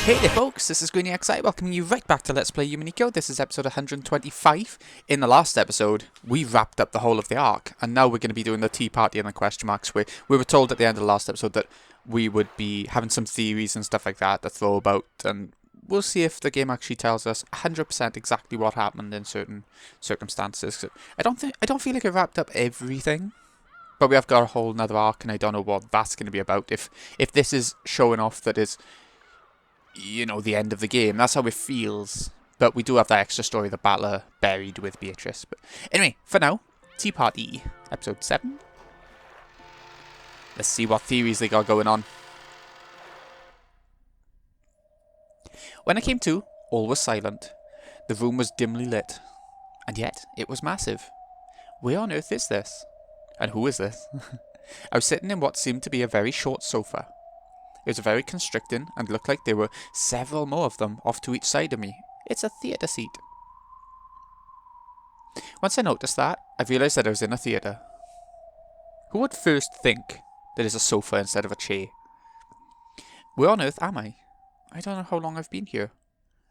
Hey there folks, this is GreenyXI welcoming you right back to Let's Play Umineko. This is episode 125. In the last episode, we wrapped up the whole of the arc, and now we're going to be doing the tea party and the question marks. We were told at the end of the last episode that we would be having some theories and stuff like that to throw about, and we'll see if the game actually tells us 100% exactly what happened in certain circumstances. I don't feel like it wrapped up everything, but we have got a whole another arc, and I don't know what that's going to be about. If this is showing off that is, you know, the end of the game. That's how it feels. But we do have that extra story, the battler buried with Beatrice. But anyway, for now, Tea Party, episode 7. Let's see what theories they got going on. When I came to, all was silent. The room was dimly lit. And yet, it was massive. Where on earth is this? And who is this? I was sitting in what seemed to be a very short sofa. It was very constricting and looked like there were several more of them off to each side of me. It's a theatre seat. Once I noticed that, I realised that I was in a theatre. Who would first think that it's a sofa instead of a chair? Where on earth am I? I don't know how long I've been here.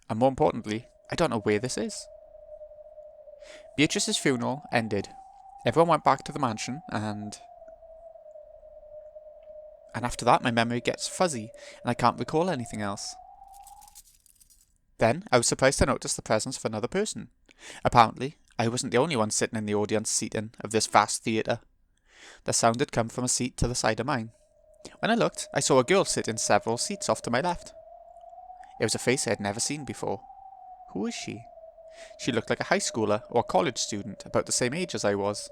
And more importantly, I don't know where this is. Beatrice's funeral ended. Everyone went back to the mansion and after that my memory gets fuzzy and I can't recall anything else. Then I was surprised to notice the presence of another person. Apparently, I wasn't the only one sitting in the audience seating of this vast theatre. The sound had come from a seat to the side of mine. When I looked, I saw a girl sitting several seats off to my left. It was a face I had never seen before. Who was she? She looked like a high schooler or a college student about the same age as I was.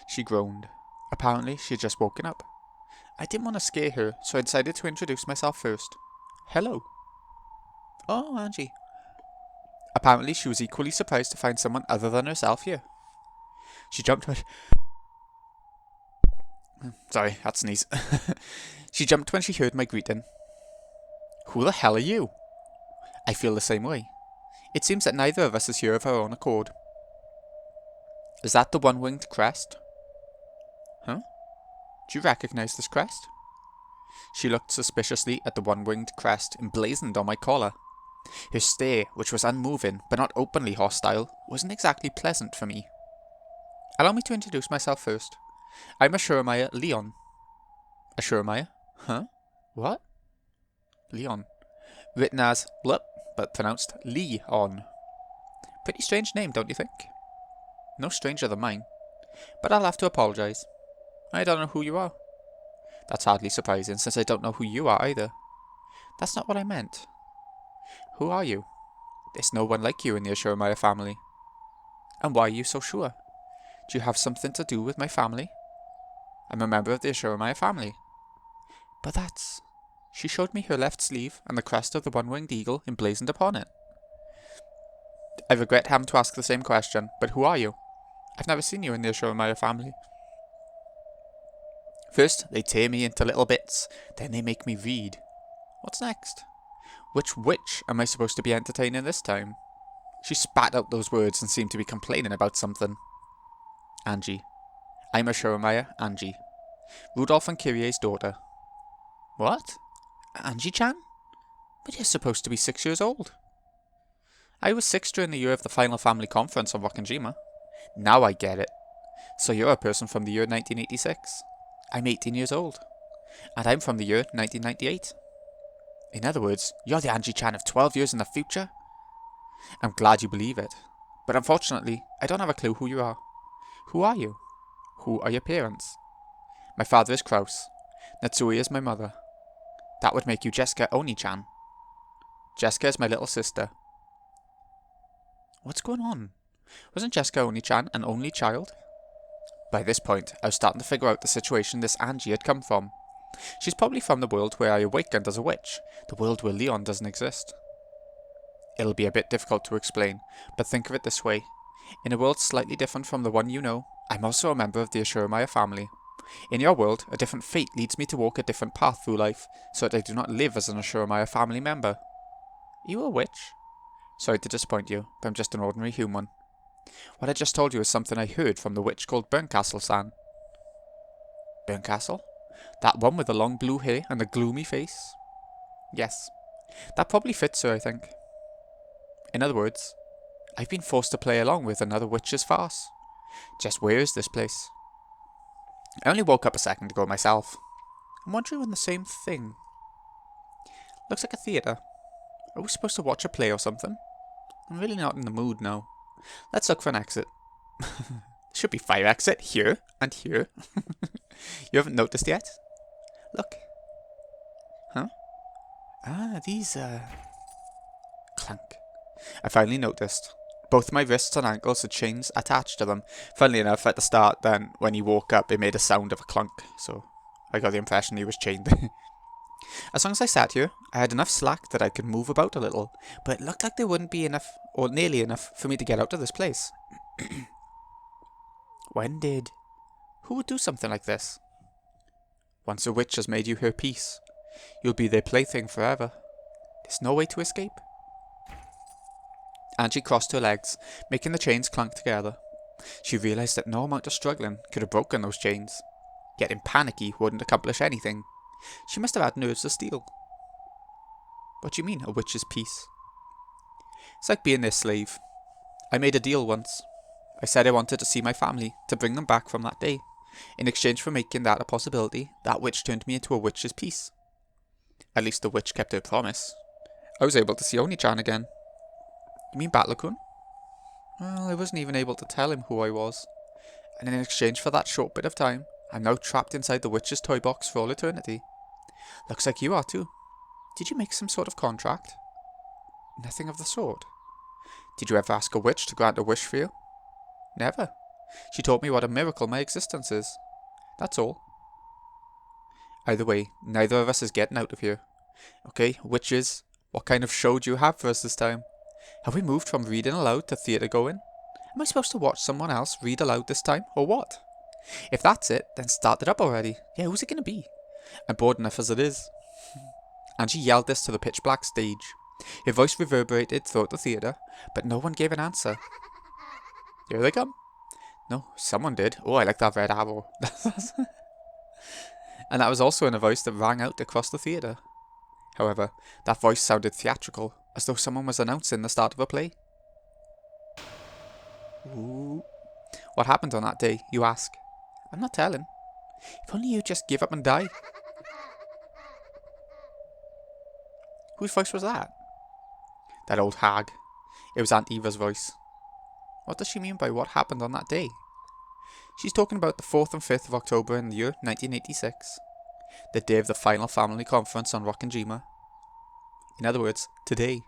She groaned. Apparently, she had just woken up. I didn't want to scare her, so I decided to introduce myself first. Hello. Oh, Angie. Apparently, she was equally surprised to find someone other than herself here. She jumped when... Sorry, that sneeze. She jumped when she heard my greeting. Who the hell are you? I feel the same way. It seems that neither of us is here of our own accord. Is that the one-winged crest? Huh? Do you recognize this crest? She looked suspiciously at the one-winged crest emblazoned on my collar. Her stare, which was unmoving but not openly hostile, wasn't exactly pleasant for me. Allow me to introduce myself first. I'm Ashuramaia Leon. Ashuramaia? Huh? What? Leon. Written as blup, but pronounced Lee-on. Pretty strange name, don't you think? No stranger than mine. But I'll have to apologise. I don't know who you are. That's hardly surprising, since I don't know who you are either. That's not what I meant. Who are you? There's no one like you in the Ashuramaia family. And why are you so sure? Do you have something to do with my family? I'm a member of the Ashuramaia family. But that's... She showed me her left sleeve and the crest of the one-winged eagle emblazoned upon it. I regret having to ask the same question, but who are you? I've never seen you in the Ashuramaia family. First, they tear me into little bits, then they make me read. What's next? Which witch am I supposed to be entertaining this time? She spat out those words and seemed to be complaining about something. Angie. I'm Ashuramaia, Angie. Rudolph and Kyrie's daughter. What? Angie-chan? But you're supposed to be 6 years old. I was 6 during the year of the final family conference on Rokkenjima. Now I get it. So you're a person from the year 1986. I'm 18 years old. And I'm from the year 1998. In other words, you're the Angie-chan of 12 years in the future? I'm glad you believe it. But unfortunately, I don't have a clue who you are. Who are you? Who are your parents? My father is Kraus. Natsui is my mother. That would make you Jessica Oni-chan. Jessica is my little sister. What's going on? Wasn't Jessica Oni-chan an only child? By this point, I was starting to figure out the situation this Angie had come from. She's probably from the world where I awakened as a witch, the world where Leon doesn't exist. It'll be a bit difficult to explain, but think of it this way. In a world slightly different from the one you know, I'm also a member of the Ashuramaia family. In your world, a different fate leads me to walk a different path through life, so that I do not live as an Ashuramaia family member. Are you a witch? Sorry to disappoint you, but I'm just an ordinary human. What I just told you is something I heard from the witch called Burncastle-san. Burncastle? That one with the long blue hair and the gloomy face? Yes, that probably fits her, I think. In other words, I've been forced to play along with another witch's farce. Just where is this place? I only woke up a second ago myself. I'm wondering when the same thing. Looks like a theatre. Are we supposed to watch a play or something? I'm really not in the mood now. Let's look for an exit. Should be fire exit here and here. You haven't noticed yet? Look. Huh? Ah, these, clank. I finally noticed. Both my wrists and ankles had chains attached to them. Funnily enough, at the start, then, when he woke up, it made a sound of a clunk, so I got the impression he was chained. As long as I sat here, I had enough slack that I could move about a little, but it looked like there wouldn't be enough, or nearly enough, for me to get out of this place. When did? Who would do something like this? Once a witch has made you her peace, you'll be their plaything forever. There's no way to escape. Angie crossed her legs, making the chains clunk together. She realised that no amount of struggling could have broken those chains. Getting panicky wouldn't accomplish anything. She must have had nerves of steel. What do you mean, a witch's peace? It's like being their slave. I made a deal once. I said I wanted to see my family, to bring them back from that day. In exchange for making that a possibility, that witch turned me into a witch's peace. At least the witch kept her promise. I was able to see Oni-chan again. You mean Battlecun? Well, I wasn't even able to tell him who I was. And in exchange for that short bit of time, I'm now trapped inside the witch's toy box for all eternity. Looks like you are too. Did you make some sort of contract? Nothing of the sort. Did you ever ask a witch to grant a wish for you? Never. She taught me what a miracle my existence is. That's all. Either way, neither of us is getting out of here. Okay, witches, what kind of show do you have for us this time? Have we moved from reading aloud to theatre going? Am I supposed to watch someone else read aloud this time, or what? If that's it, then start it up already. Yeah, who's it going to be? I'm bored enough as it is. And she yelled this to the pitch black stage. Her voice reverberated throughout the theatre, but no one gave an answer. Here they come. No, someone did. Oh, I like that red arrow. And that was also in a voice that rang out across the theatre. However, that voice sounded theatrical, as though someone was announcing the start of a play. Ooh. What happened on that day, you ask? I'm not telling. If only you just give up and die. Whose voice was that? That old hag. It was Aunt Eva's voice. What does she mean by what happened on that day? She's talking about the 4th and 5th of October in the year 1986. The day of the final family conference on Rokkenjima. In other words, today.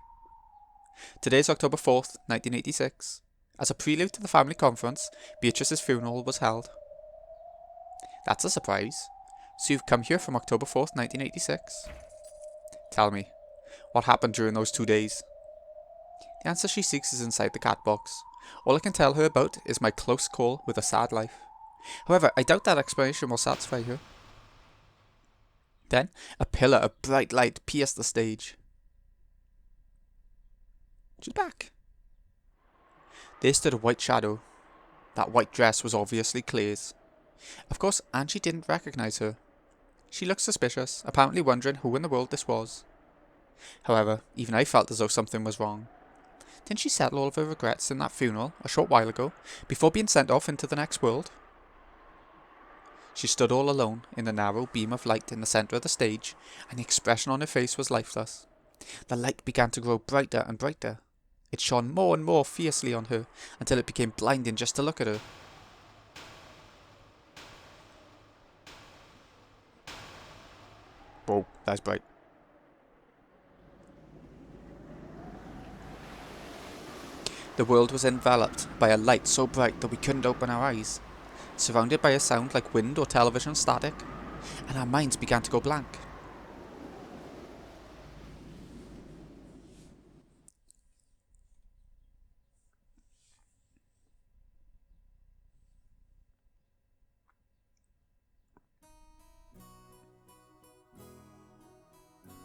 Today's October 4th, 1986. As a prelude to the family conference, Beatrice's funeral was held. That's a surprise. So you've come here from October 4th, 1986? Tell me, what happened during those 2 days? The answer she seeks is inside the cat box. All I can tell her about is my close call with a sad life. However, I doubt that explanation will satisfy her. Then, a pillar of bright light pierced the stage. She's back. There stood a white shadow. That white dress was obviously Claire's. Of course, Angie didn't recognise her. She looked suspicious, apparently wondering who in the world this was. However, even I felt as though something was wrong. Didn't she settle all of her regrets in that funeral a short while ago, before being sent off into the next world? She stood all alone in the narrow beam of light in the centre of the stage, and the expression on her face was lifeless. The light began to grow brighter and brighter. It shone more and more fiercely on her, until it became blinding just to look at her. Whoa, that's bright. The world was enveloped by a light so bright that we couldn't open our eyes, surrounded by a sound like wind or television static, and our minds began to go blank.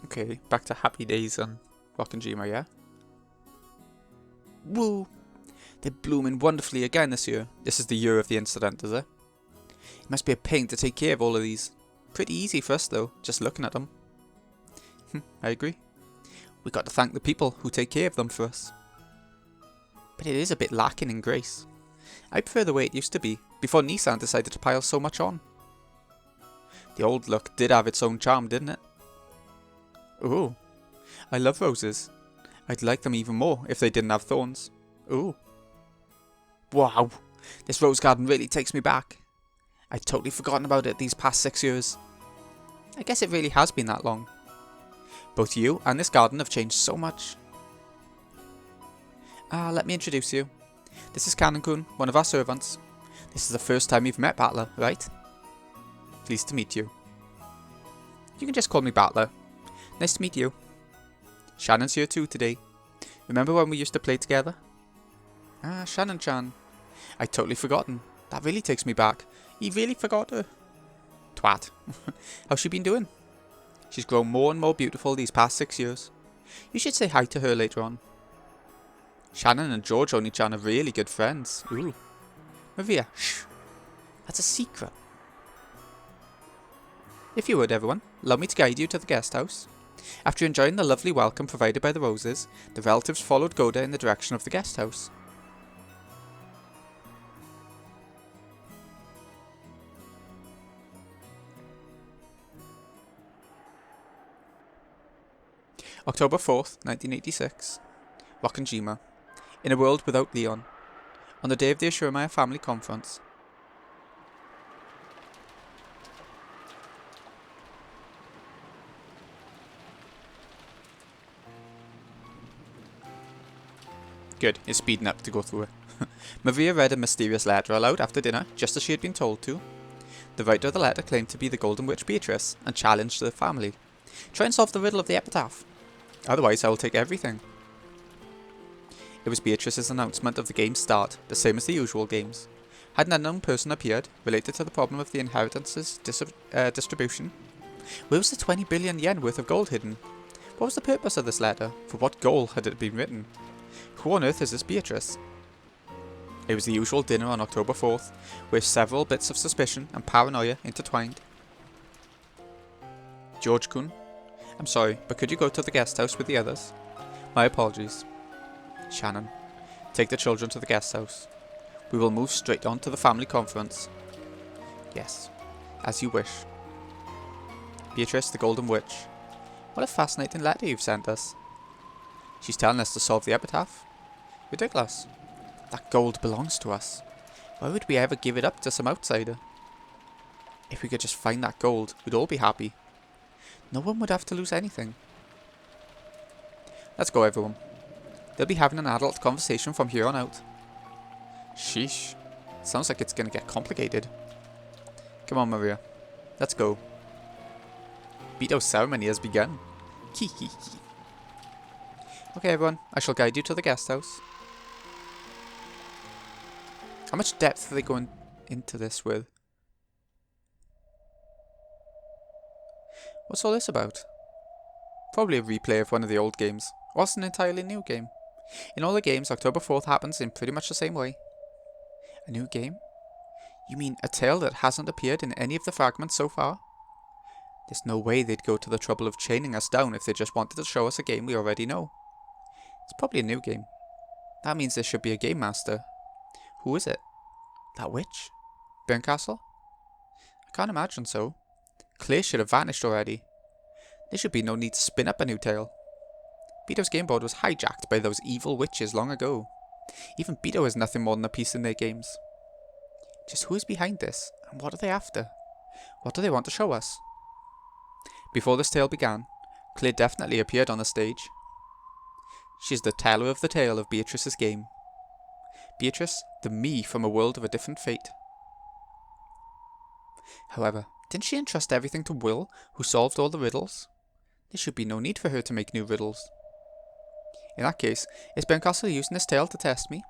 Okay, back to happy days on Rokkenjima, yeah? Woo! They're blooming wonderfully again this year. This is the year of the incident, is it? It must be a pain to take care of all of these. Pretty easy for us though, just looking at them. I agree. We got to thank the people who take care of them for us. But it is a bit lacking in grace. I prefer the way it used to be, before Nissan decided to pile so much on. The old look did have its own charm, didn't it? Ooh, I love roses. I'd like them even more if they didn't have thorns. Ooh. Wow, this rose garden really takes me back. I'd totally forgotten about it these past 6 years. I guess it really has been that long. Both you and this garden have changed so much. Let me introduce you. This is Canon-kun, one of our servants. This is the first time you've met Battler, right? Pleased to meet you. You can just call me Battler. Nice to meet you. Shannon's here too today. Remember when we used to play together? Shannon-chan. I'd totally forgotten. That really takes me back. You really forgot her. Twat. How's she been doing? She's grown more and more beautiful these past 6 years. You should say hi to her later on. Shannon and George Oni-chan are really good friends. Ooh. Maria, shh. That's a secret. If you would, everyone, allow me to guide you to the guest house. After enjoying the lovely welcome provided by the roses, the relatives followed Goda in the direction of the guest house. October 4th, 1986. Rokkenjima. In a world without Leon. On the day of the Ashurmaya family conference. Good, it's speeding up to go through it. Maria read a mysterious letter aloud after dinner, just as she had been told to. The writer of the letter claimed to be the Golden Witch Beatrice, and challenged the family. Try and solve the riddle of the epitaph. Otherwise, I will take everything. It was Beatrice's announcement of the game's start, the same as the usual games. Had an unknown person appeared, related to the problem of the inheritance's distribution? Where was the 20 billion yen worth of gold hidden? What was the purpose of this letter? For what goal had it been written? Who on earth is this Beatrice? It was the usual dinner on October 4th, with several bits of suspicion and paranoia intertwined. George-kun, I'm sorry, but could you go to the guest house with the others? My apologies. Shannon, take the children to the guest house. We will move straight on to the family conference. Yes, as you wish. Beatrice, the Golden Witch. What a fascinating letter you've sent us. She's telling us to solve the epitaph? Ridiculous. That gold belongs to us. Why would we ever give it up to some outsider? If we could just find that gold, we'd all be happy. No one would have to lose anything. Let's go, everyone. They'll be having an adult conversation from here on out. Sheesh. Sounds like it's gonna get complicated. Come on, Maria. Let's go. Bito's ceremony has begun. Okay, everyone. I shall guide you to the guest house. How much depth are they going into this with? What's all this about? Probably a replay of one of the old games, or else an entirely new game. In all the games, October 4th happens in pretty much the same way. A new game? You mean a tale that hasn't appeared in any of the fragments so far? There's no way they'd go to the trouble of chaining us down if they just wanted to show us a game we already know. It's probably a new game. That means there should be a game master. Who is it? That witch? Burncastle? I can't imagine so. Clay should have vanished already. There should be no need to spin up a new tale. Bito's game board was hijacked by those evil witches long ago. Even Bito is nothing more than a piece in their games. Just who is behind this, and what are they after? What do they want to show us? Before this tale began, Clay definitely appeared on the stage. She is the teller of the tale of Beatrice's game. Beatrice, the me from a world of a different fate. However, didn't she entrust everything to Will, who solved all the riddles? There should be no need for her to make new riddles. In that case, is Burncastle using this tale to test me?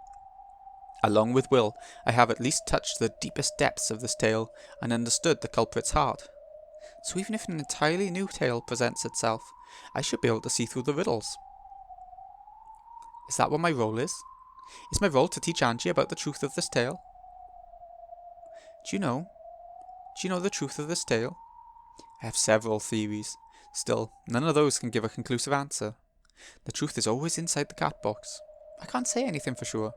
Along with Will, I have at least touched the deepest depths of this tale and understood the culprit's heart. So even if an entirely new tale presents itself, I should be able to see through the riddles. Is that what my role is? Is my role to teach Angie about the truth of this tale? Do you know the truth of this tale? I have several theories. Still, none of those can give a conclusive answer. The truth is always inside the cat box. I can't say anything for sure.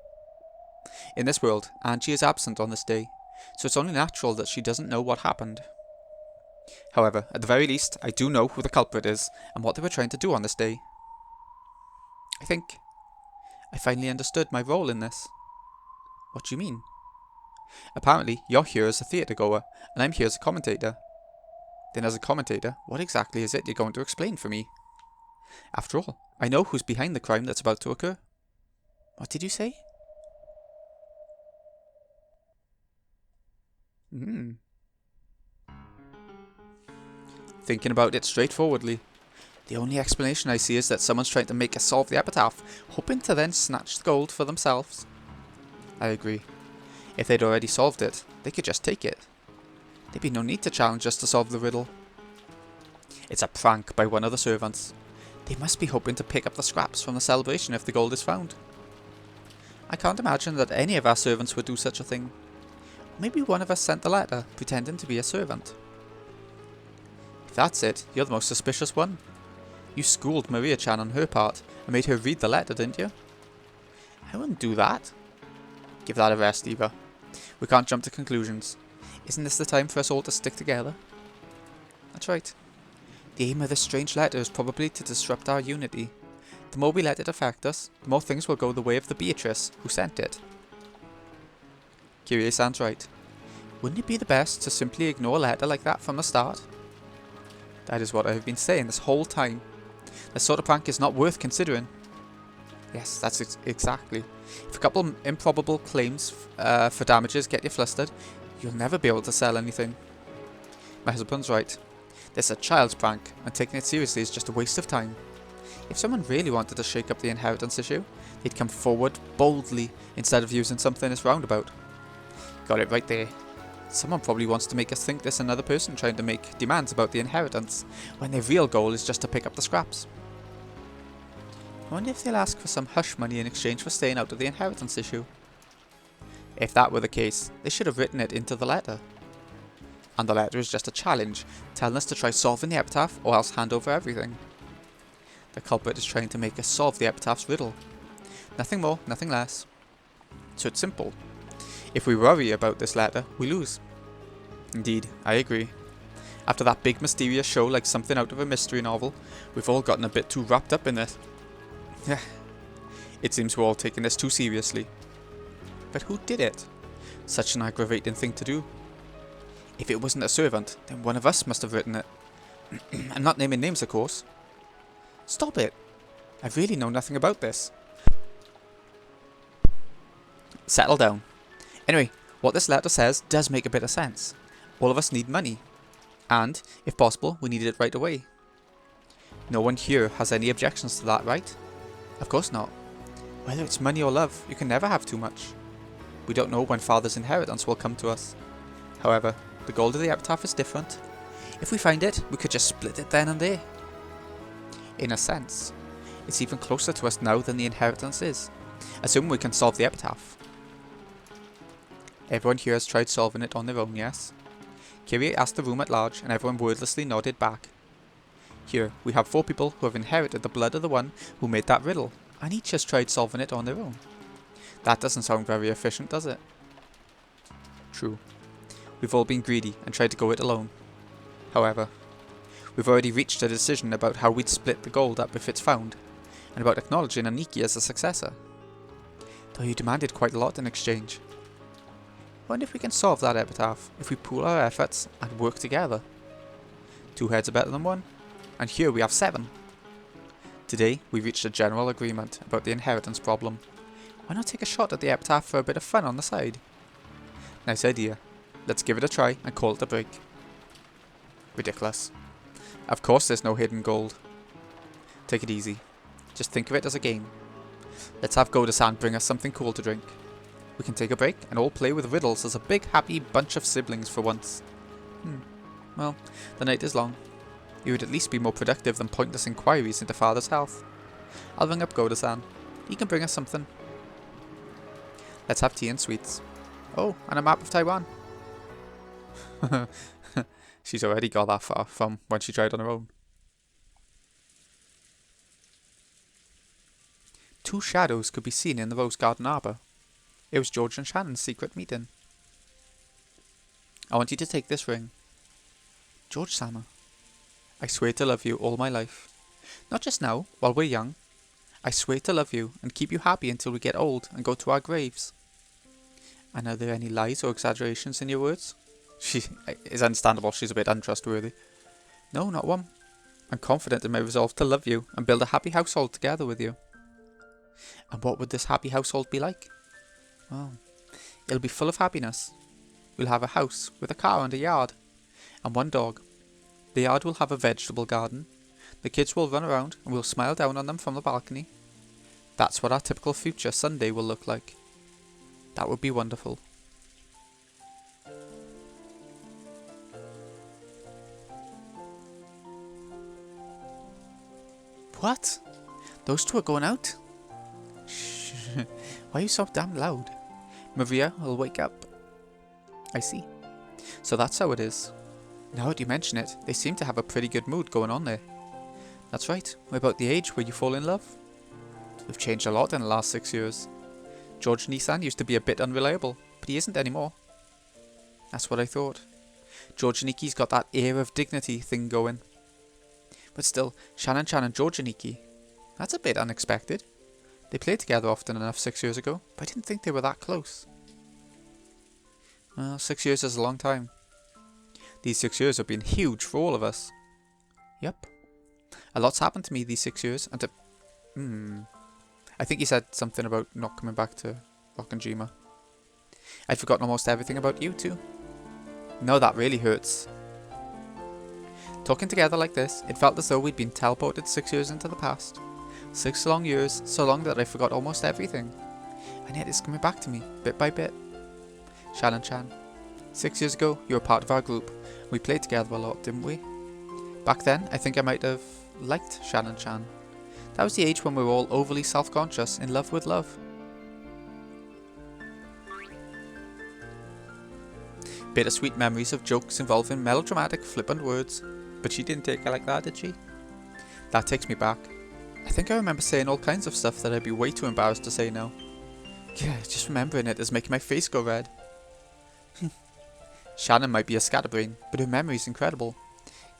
In this world, Angie is absent on this day, so it's only natural that she doesn't know what happened. However, at the very least, I do know who the culprit is and what they were trying to do on this day. I think I finally understood my role in this. What do you mean? Apparently, you're here as a theatre goer, and I'm here as a commentator. Then as a commentator, what exactly is it you're going to explain for me? After all, I know who's behind the crime that's about to occur. What did you say? Thinking about it straightforwardly, the only explanation I see is that someone's trying to make us solve the epitaph, hoping to then snatch the gold for themselves. I agree. If they'd already solved it, they could just take it. There'd be no need to challenge us to solve the riddle. It's a prank by one of the servants. They must be hoping to pick up the scraps from the celebration if the gold is found. I can't imagine that any of our servants would do such a thing. Maybe one of us sent the letter, pretending to be a servant. If that's it, you're the most suspicious one. You schooled Maria-chan on her part, and made her read the letter, didn't you? I wouldn't do that. Give that a rest, Eva. We can't jump to conclusions. Isn't this the time for us all to stick together? That's right. The aim of this strange letter is probably to disrupt our unity. The more we let it affect us, the more things will go the way of the Beatrice who sent it. Kirie-san's right. Wouldn't it be the best to simply ignore a letter like that from the start? That is what I have been saying this whole time. This sort of prank is not worth considering. Yes, that's exactly. If a couple improbable claims for damages get you flustered, you'll never be able to sell anything. My husband's right. This is a child's prank, and taking it seriously is just a waste of time. If someone really wanted to shake up the inheritance issue, they'd come forward boldly instead of using something as roundabout. Got it right there. Someone probably wants to make us think there's another person trying to make demands about the inheritance, when their real goal is just to pick up the scraps. I wonder if they'll ask for some hush money in exchange for staying out of the inheritance issue. If that were the case, they should have written it into the letter. And the letter is just a challenge, telling us to try solving the epitaph or else hand over everything. The culprit is trying to make us solve the epitaph's riddle. Nothing more, nothing less. So it's simple. If we worry about this letter, we lose. Indeed, I agree. After that big mysterious show like something out of a mystery novel, we've all gotten a bit too wrapped up in it. It seems we're all taking this too seriously. But who did it? Such an aggravating thing to do. If it wasn't a servant, then one of us must have written it. I'm not naming names, of course. Stop it! I really know nothing about this. Settle down. Anyway, what this letter says does make a bit of sense. All of us need money. And, if possible, we need it right away. No one here has any objections to that, right? Of course not. Whether it's money or love, you can never have too much. We don't know when Father's inheritance will come to us. However, the gold of the epitaph is different. If we find it, we could just split it then and there. In a sense, it's even closer to us now than the inheritance is, assuming we can solve the epitaph. Everyone here has tried solving it on their own, yes? Kirie asked the room at large, and everyone wordlessly nodded back. Here, we have 4 people who have inherited the blood of the one who made that riddle, and each has tried solving it on their own. That doesn't sound very efficient, does it? True. We've all been greedy and tried to go it alone. However, we've already reached a decision about how we'd split the gold up if it's found, and about acknowledging Aniki as a successor. Though you demanded quite a lot in exchange. I wonder if we can solve that epitaph if we pool our efforts and work together. 2 heads are better than 1, and here we have 7. Today, we reached a general agreement about the inheritance problem. Why not take a shot at the epitaph for a bit of fun on the side? Nice idea. Let's give it a try and call it a break. Ridiculous. Of course there's no hidden gold. Take it easy. Just think of it as a game. Let's have Goda-san bring us something cool to drink. We can take a break and all play with riddles as a big happy bunch of siblings for once. Well, the night is long. You would at least be more productive than pointless inquiries into Father's health. I'll ring up Goda-san. He can bring us something. Let's have tea and sweets. Oh, and a map of Taiwan. She's already got that far from when she tried on her own. Two shadows could be seen in the rose garden arbour. It was George and Shannon's secret meeting. I want you to take this ring. George Sammer, I swear to love you all my life. Not just now, while we're young. I swear to love you and keep you happy until we get old and go to our graves. And are there any lies or exaggerations in your words? She is understandable, she's a bit untrustworthy. No, not one. I'm confident in my resolve to love you and build a happy household together with you. And what would this happy household be like? Well, it'll be full of happiness. We'll have a house with a car and a yard. And one dog. The yard will have a vegetable garden. The kids will run around and we'll smile down on them from the balcony. That's what our typical future Sunday will look like. That would be wonderful. What? Those two are going out? Shh. Why are you so damn loud? Maria will wake up. I see. So that's how it is. Now that you mention it, they seem to have a pretty good mood going on there. That's right, we're about the age where you fall in love. We've changed a lot in the last 6 years. George Nissan used to be a bit unreliable, but he isn't anymore. That's what I thought. George Aniki's got that air of dignity thing going. But still, Shannon and George Aniki. That's a bit unexpected. They played together often enough 6 years ago, but I didn't think they were that close. Well, 6 years is a long time. These 6 years have been huge for all of us. Yep. A lot's happened to me these 6 years, and I think you said something about not coming back to Rockinjima. I'd forgotten almost everything about you too. No, that really hurts. Talking together like this, it felt as though we'd been teleported 6 years into the past. 6 long years, so long that I forgot almost everything. And yet it's coming back to me, bit by bit. Shannon-chan. 6 years ago, you were part of our group. We played together a lot, didn't we? Back then, I think I might have liked Shannon-chan. That was the age when we were all overly self-conscious, in love with love. Bittersweet memories of jokes involving melodramatic, flippant words. But she didn't take it like that, did she? That takes me back. I think I remember saying all kinds of stuff that I'd be way too embarrassed to say now. Yeah, just remembering it is making my face go red. Shannon might be a scatterbrain, but her memory's incredible.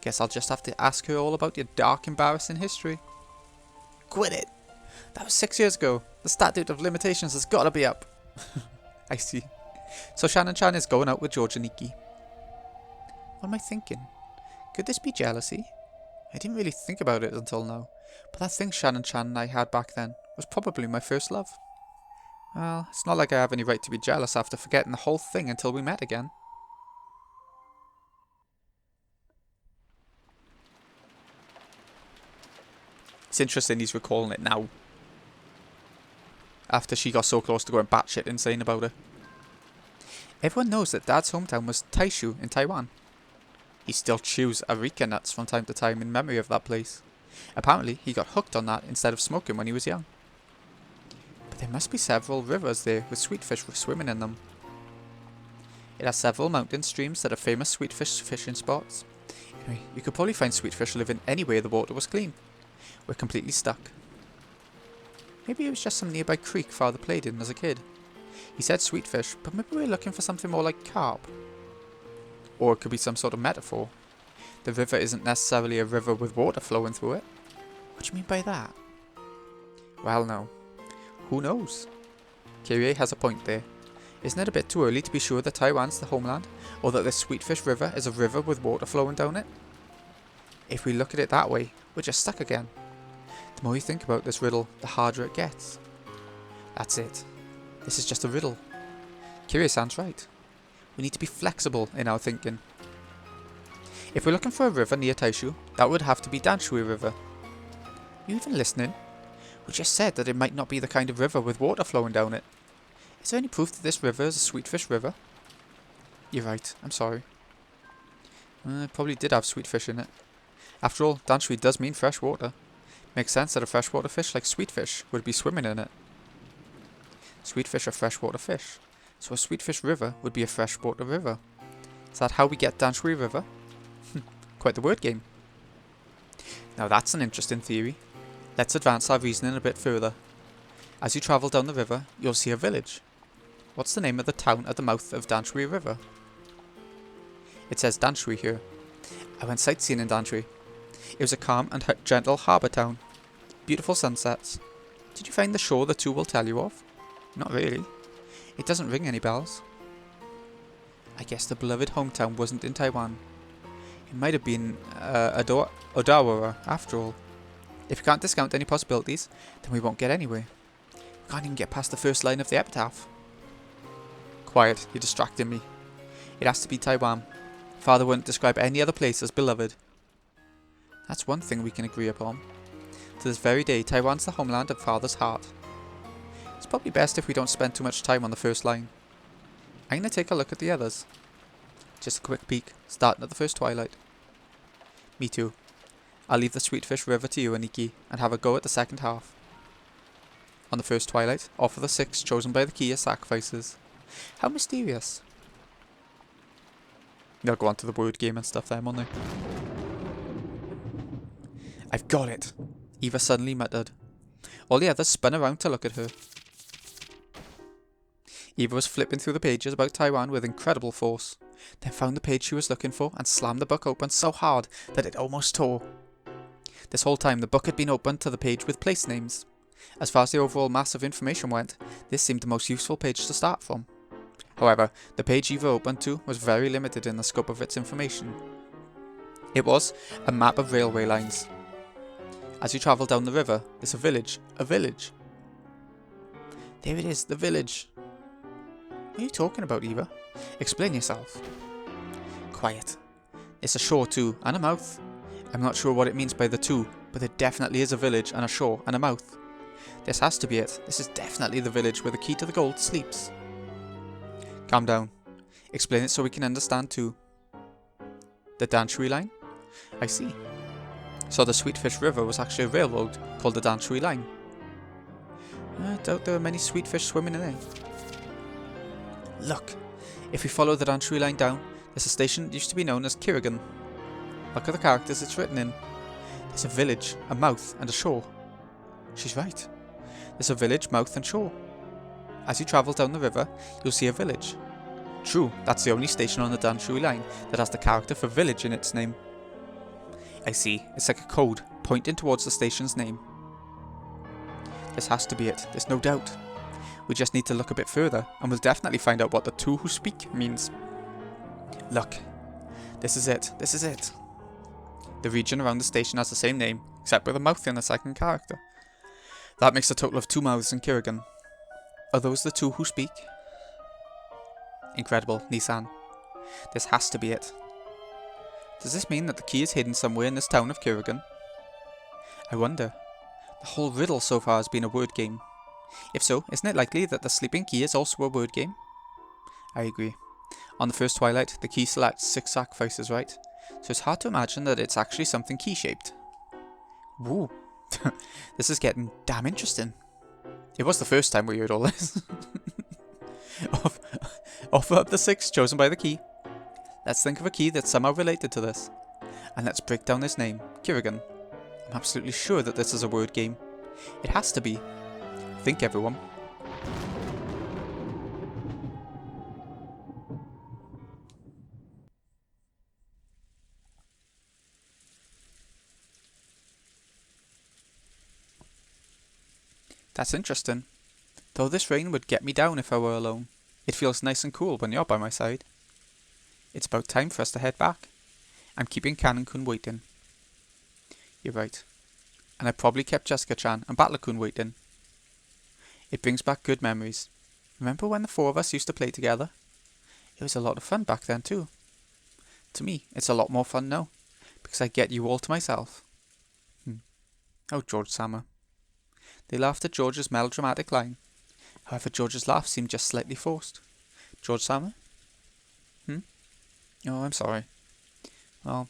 Guess I'll just have to ask her all about your dark, embarrassing history. Quit it! That was 6 years ago. The statute of limitations has gotta be up. I see. So Shannon-chan is going out with George Aniki. What am I thinking? Could this be jealousy? I didn't really think about it until now, but that thing Shannon-chan and I had back then was probably my first love. Well, it's not like I have any right to be jealous after forgetting the whole thing until we met again. It's interesting he's recalling it now. After she got so close to going batshit insane about it. Everyone knows that Dad's hometown was Taishu in Taiwan. He still chews areca nuts from time to time in memory of that place. Apparently, he got hooked on that instead of smoking when he was young. But there must be several rivers there with sweetfish swimming in them. It has several mountain streams that are famous sweetfish fishing spots. Anyway, you could probably find sweetfish living anywhere the water was clean. We're completely stuck. Maybe it was just some nearby creek Father played in as a kid. He said sweetfish, but maybe we're looking for something more like carp. Or it could be some sort of metaphor. The river isn't necessarily a river with water flowing through it. What do you mean by that? Well, no. Who knows? Kyrie has a point there. Isn't it a bit too early to be sure that Taiwan's the homeland, or that this Sweetfish River is a river with water flowing down it? If we look at it that way, we're just stuck again. The more you think about this riddle, the harder it gets. That's it. This is just a riddle. Kyrie sounds right. We need to be flexible in our thinking. If we're looking for a river near Taishu, that would have to be Danshui River. Are you even listening? We just said that it might not be the kind of river with water flowing down it. Is there any proof that this river is a Sweetfish River? You're right, I'm sorry. It probably did have sweetfish in it. After all, Danshui does mean fresh water. Makes sense that a freshwater fish like sweetfish would be swimming in it. Sweetfish are freshwater fish, so a Sweetfish River would be a freshwater river. Is that how we get Danshui River? Quite the word game. Now that's an interesting theory. Let's advance our reasoning a bit further. As you travel down the river, you'll see a village. What's the name of the town at the mouth of Danshui River? It says Danshui here. I went sightseeing in Danshui. It was a calm and gentle harbour town. Beautiful sunsets. Did you find the shore the two will tell you of? Not really. It doesn't ring any bells. I guess the beloved hometown wasn't in Taiwan. It might have been Odawara, after all. If you can't discount any possibilities, then we won't get anywhere. We can't even get past the first line of the epitaph. Quiet, you're distracting me. It has to be Taiwan. Father wouldn't describe any other place as beloved. That's one thing we can agree upon. To this very day, Taiwan's the homeland of Father's heart. It's probably best if we don't spend too much time on the first line. I'm going to take a look at the others. Just a quick peek, starting at the first twilight. Me too. I'll leave the Sweetfish River to you, Aniki, and have a go at the second half. On the first twilight, off of the 6 chosen by the key as sacrifices. How mysterious. They'll go on to the word game and stuff then, won't they? I've got it, Eva suddenly muttered. All the others spun around to look at her. Eva was flipping through the pages about Taiwan with incredible force, then found the page she was looking for and slammed the book open so hard that it almost tore. This whole time the book had been opened to the page with place names. As far as the overall mass of information went, this seemed the most useful page to start from. However, the page Eva opened to was very limited in the scope of its information. It was a map of railway lines. As you travel down the river, there's a village. A village. There it is, the village. What are you talking about, Eva? Explain yourself. Quiet. It's a shore too, and a mouth. I'm not sure what it means by the two, but there definitely is a village and a shore and a mouth. This has to be it. This is definitely the village where the key to the gold sleeps. Calm down. Explain it so we can understand too. The Danshui line? I see. So the Sweetfish River was actually a railroad called the Danshui line. I doubt there are many sweetfish swimming in it. Look, if we follow the Danshui line down, there's a station that used to be known as Kirigan. Look at the characters it's written in. There's a village, a mouth, and a shore. She's right. There's a village, mouth, and shore. As you travel down the river, you'll see a village. True, that's the only station on the Danshui line that has the character for village in its name. I see, it's like a code pointing towards the station's name. This has to be it, there's no doubt. We just need to look a bit further, and we'll definitely find out what the two who speak means. Look, this is it, this is it. The region around the station has the same name, except with a mouth in the second character. That makes a total of 2 mouths in Kirigan. Are those the two who speak? Incredible, Nissan. This has to be it. Does this mean that the key is hidden somewhere in this town of Kirigan? I wonder. The whole riddle so far has been a word game. If so, isn't it likely that the sleeping key is also a word game? I agree. On the first twilight, the key selects 6 sacrifices, right? So it's hard to imagine that it's actually something key-shaped. Woo. This is getting damn interesting. It was the first time we heard all this. Offer up the 6 chosen by the key. Let's think of a key that's somehow related to this. And let's break down this name, Kirigan. I'm absolutely sure that this is a word game. It has to be. Think, everyone. That's interesting. Though this rain would get me down if I were alone. It feels nice and cool when you're by my side. It's about time for us to head back. I'm keeping Canon-kun waiting. You're right. And I probably kept Jessica-chan and Battler-kun waiting. It brings back good memories. Remember when the 4 of us used to play together? It was a lot of fun back then too. To me, it's a lot more fun now, because I get you all to myself. Oh, George-sama. They laughed at George's melodramatic line. However, George's laugh seemed just slightly forced. George-sama? Oh, I'm sorry. Well,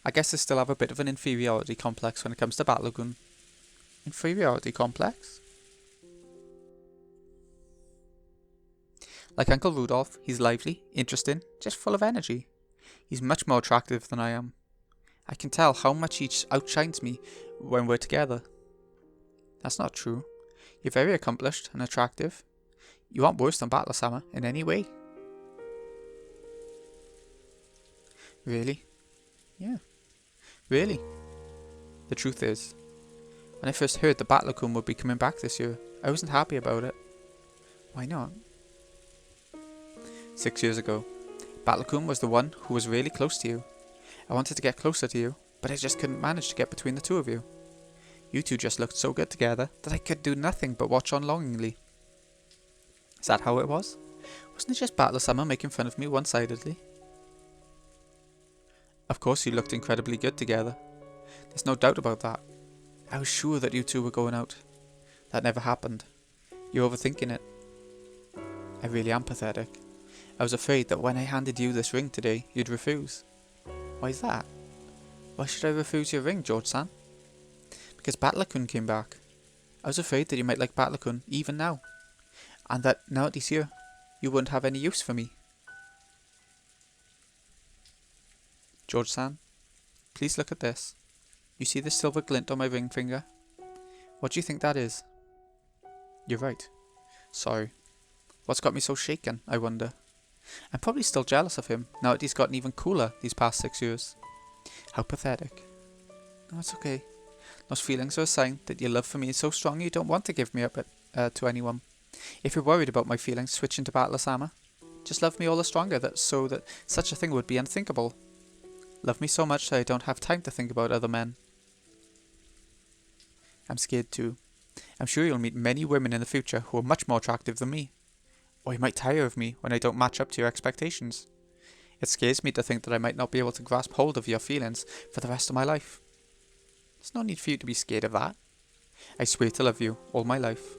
I guess I still have a bit of an inferiority complex when it comes to Battler-kun. Inferiority complex? Like Uncle Rudolph, he's lively, interesting, just full of energy. He's much more attractive than I am. I can tell how much he outshines me when we're together. That's not true. You're very accomplished and attractive. You aren't worse than Battle-sama in any way. Really? Yeah. Really? The truth is, when I first heard that Battle-kun would be coming back this year, I wasn't happy about it. Why not? 6 years ago, Battle-kun was the one who was really close to you. I wanted to get closer to you, but I just couldn't manage to get between the two of you. You two just looked so good together that I could do nothing but watch on longingly. Is that how it was? Wasn't it just Battle-sama making fun of me one-sidedly? Of course you looked incredibly good together. There's no doubt about that. I was sure that you two were going out. That never happened. You're overthinking it. I really am pathetic. I was afraid that when I handed you this ring today, you'd refuse. Why is that? Why should I refuse your ring, George-san? Because Battle-kun came back. I was afraid that you might like Battle-kun even now. And that now that he's here, you wouldn't have any use for me. George-san, please look at this. You see this silver glint on my ring finger? What do you think that is? You're right. Sorry. What's got me so shaken, I wonder? I'm probably still jealous of him, now that he's gotten even cooler these past 6 years. How pathetic. No, it's okay. Those feelings are a sign that your love for me is so strong you don't want to give me up to anyone. If you're worried about my feelings switching to Battle-sama, just love me all the stronger so that such a thing would be unthinkable. Love me so much that I don't have time to think about other men. I'm scared too. I'm sure you'll meet many women in the future who are much more attractive than me. Or you might tire of me when I don't match up to your expectations. It scares me to think that I might not be able to grasp hold of your feelings for the rest of my life. There's no need for you to be scared of that. I swear to love you all my life.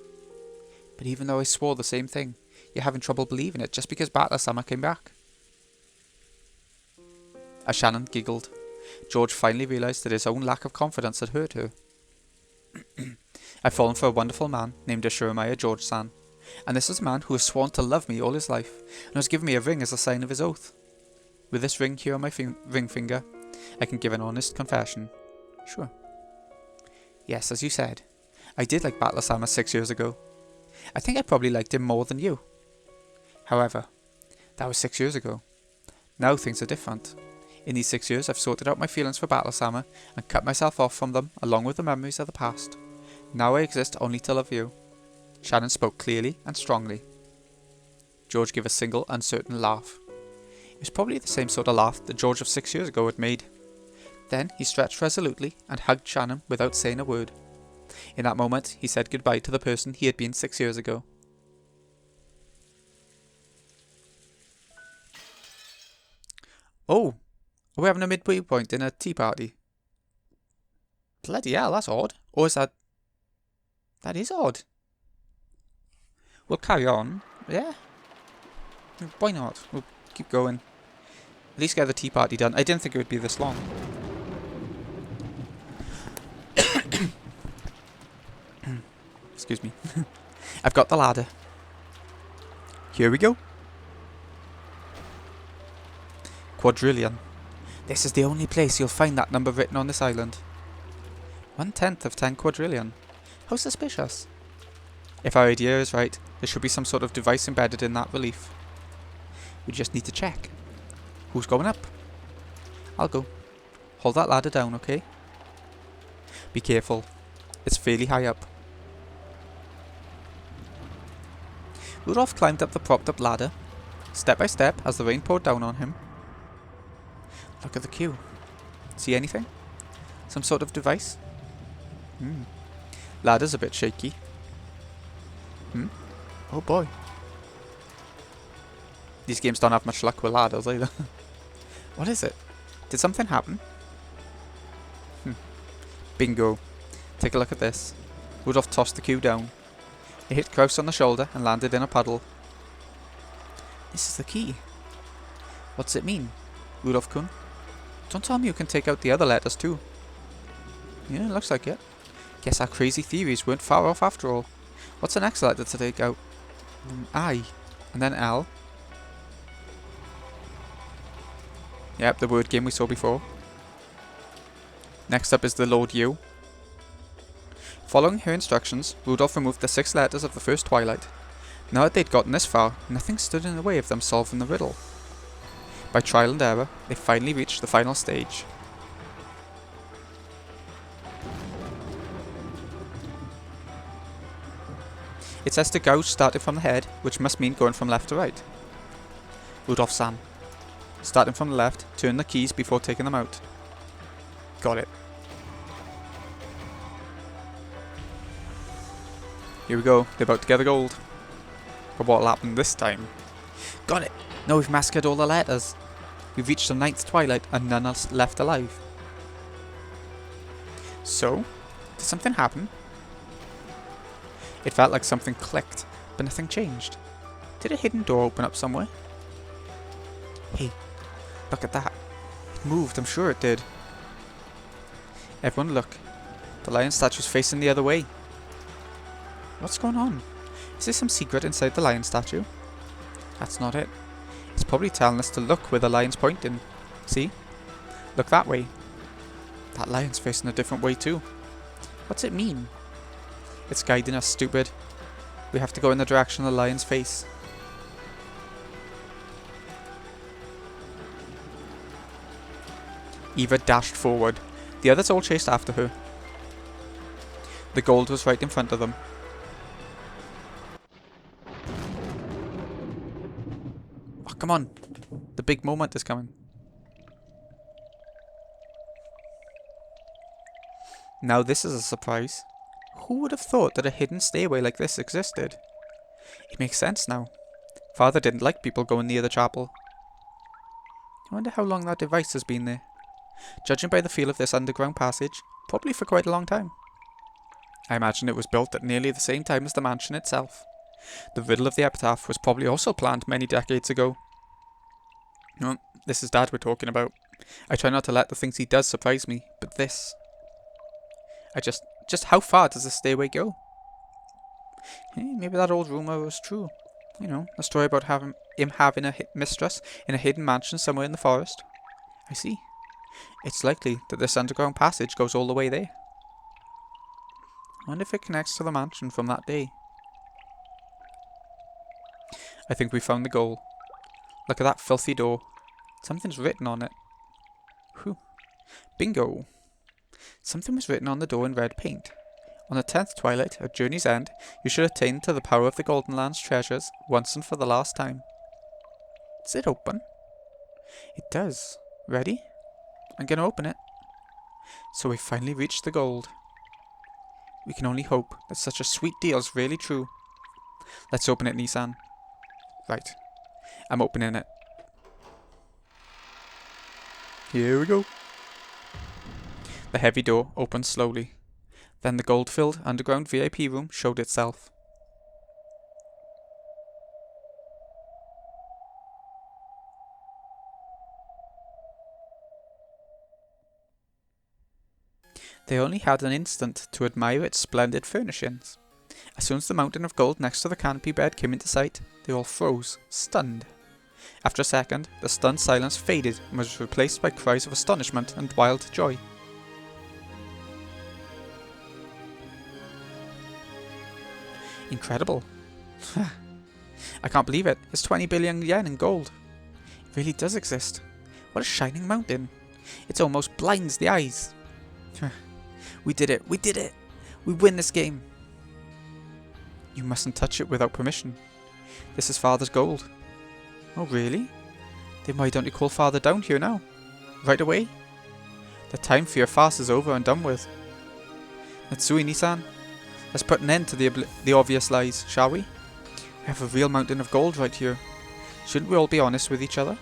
But even though I swore the same thing, you're having trouble believing it just because Battle-sama came back. As Shannon giggled, George finally realised that his own lack of confidence had hurt her. I've fallen for a wonderful man named Ashuramiya George-san, and this is a man who has sworn to love me all his life, and has given me a ring as a sign of his oath. With this ring here on my ring finger, I can give an honest confession. Sure. Yes, as you said, I did like Battle-sama 6 years ago. I think I probably liked him more than you. However, that was 6 years ago. Now things are different. In these 6 years I've sorted out my feelings for Battle-sama and cut myself off from them along with the memories of the past. Now I exist only to love you. Shannon spoke clearly and strongly. George gave a single uncertain laugh. It was probably the same sort of laugh that George of 6 years ago had made. Then he stretched resolutely and hugged Shannon without saying a word. In that moment he said goodbye to the person he had been 6 years ago. Oh, are we having a midway point in a tea party? Bloody hell, that's odd. Or is that... That is odd. We'll carry on. Yeah. Why not? We'll keep going. At least get the tea party done. I didn't think it would be this long. Excuse me. I've got the ladder. Here we go. Quadrillion. This is the only place you'll find that number written on this island. 1/10 of 10 quadrillion. How suspicious. If our idea is right, there should be some sort of device embedded in that relief. We just need to check. Who's going up? I'll go. Hold that ladder down, okay? Be careful. It's fairly high up. Rudolph climbed up the propped up ladder, step by step as the rain poured down on him. Look at the queue. See anything? Some sort of device? Ladder's a bit shaky. Oh boy. These games don't have much luck with ladders either. What is it? Did something happen? Bingo. Take a look at this. Rudolph tossed the cue down. It hit Kraus on the shoulder and landed in a puddle. This is the key. What's it mean? Rudolph-kun? Don't tell me you can take out the other letters too. Yeah, looks like it. Guess our crazy theories weren't far off after all. What's the next letter to take out? I. And then L. Yep, the word game we saw before. Next up is the Lord U. Following her instructions, Rudolph removed the 6 letters of the first twilight. Now that they'd gotten this far, nothing stood in the way of them solving the riddle. By trial and error, they finally reached the final stage. It says to gouge starting from the head, which must mean going from left to right. Rudolph Sam. Starting from the left, turn the keys before taking them out. Got it. Here we go, they're about to get the gold. But what'll happen this time? Got it! Now we've massacred all the letters. We've reached the 9th twilight and none else left alive. So, did something happen? It felt like something clicked, but nothing changed. Did a hidden door open up somewhere? Hey, look at that. It moved, I'm sure it did. Everyone look. The lion statue's facing the other way. What's going on? Is there some secret inside the lion statue? That's not it. It's probably telling us to look where the lion's pointing. See? Look that way. That lion's facing a different way too. What's it mean? It's guiding us, stupid. We have to go in the direction of the lion's face. Eva dashed forward. The others all chased after her. The gold was right in front of them. Oh, come on. The big moment is coming. Now this is a surprise. Who would have thought that a hidden stairway like this existed? It makes sense now. Father didn't like people going near the chapel. I wonder how long that device has been there. Judging by the feel of this underground passage, probably for quite a long time. I imagine it was built at nearly the same time as the mansion itself. The riddle of the epitaph was probably also planned many decades ago. No, this is Dad we're talking about. I try not to let the things he does surprise me, but this... Just how far does the stairway go? Hey, maybe that old rumour was true. You know, a story about him having a mistress in a hidden mansion somewhere in the forest. I see. It's likely that this underground passage goes all the way there. I wonder if it connects to the mansion from that day. I think we found the goal. Look at that filthy door. Something's written on it. Whew. Bingo! Something was written on the door in red paint. On the 10th twilight, at journey's end, you should attain to the power of the Golden Land's treasures once and for the last time. Does it open? It does. Ready? I'm gonna open it. So we finally reached the gold. We can only hope that such a sweet deal's really true. Let's open it, Nissan. Right. I'm opening it. Here we go. The heavy door opened slowly. Then the gold-filled underground VIP room showed itself. They only had an instant to admire its splendid furnishings. As soon as the mountain of gold next to the canopy bed came into sight, they all froze, stunned. After a second, the stunned silence faded and was replaced by cries of astonishment and wild joy. Incredible. I can't believe it. It's 20 billion yen in gold. It really does exist. What a shining mountain. It almost blinds the eyes. We did it. We did it. We win this game. You mustn't touch it without permission. This is Father's gold. Oh, really? Then why don't you call Father down here now? Right away? The time for your fast is over and done with. Natsui-Nissan, let's put an end to the obvious lies, shall we? We have a real mountain of gold right here. Shouldn't we all be honest with each other?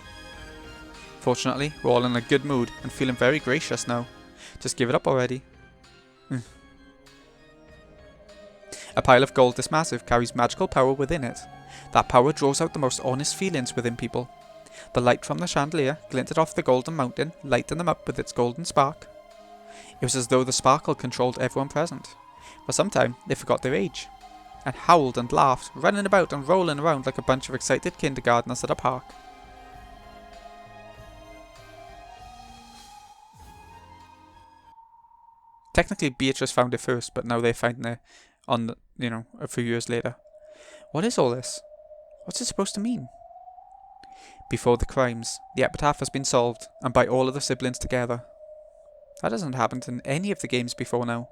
Fortunately, we're all in a good mood and feeling very gracious now. Just give it up already. A pile of gold this massive carries magical power within it. That power draws out the most honest feelings within people. The light from the chandelier glinted off the golden mountain, lighting them up with its golden spark. It was as though the sparkle controlled everyone present. For some time, they forgot their age, and howled and laughed, running about and rolling around like a bunch of excited kindergartners at a park. Technically, Beatrice found it first, but now they're finding it on, a few years later. What is all this? What's it supposed to mean? Before the crimes, the epitaph has been solved, and by all of the siblings together. That hasn't happened in any of the games before now.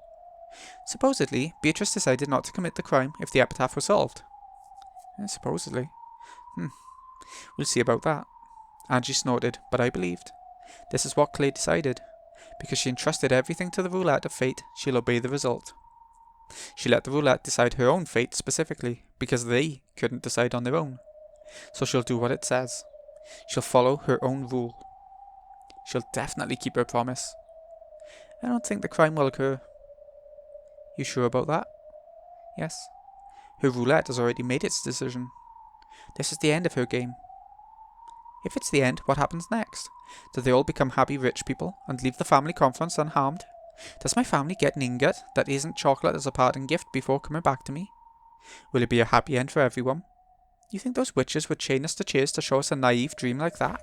Supposedly, Beatrice decided not to commit the crime if the epitaph was solved. Supposedly. We'll see about that. Angie snorted, but I believed. This is what Clay decided. Because she entrusted everything to the roulette of fate, she'll obey the result. She let the roulette decide her own fate specifically, because they couldn't decide on their own. So she'll do what it says. She'll follow her own rule. She'll definitely keep her promise. I don't think the crime will occur. You sure about that? Yes. Her roulette has already made its decision. This is the end of her game. If it's the end, what happens next? Do they all become happy rich people and leave the family conference unharmed? Does my family get an ingot that isn't chocolate as a parting gift before coming back to me? Will it be a happy end for everyone? You think those witches would chain us to chairs to show us a naive dream like that?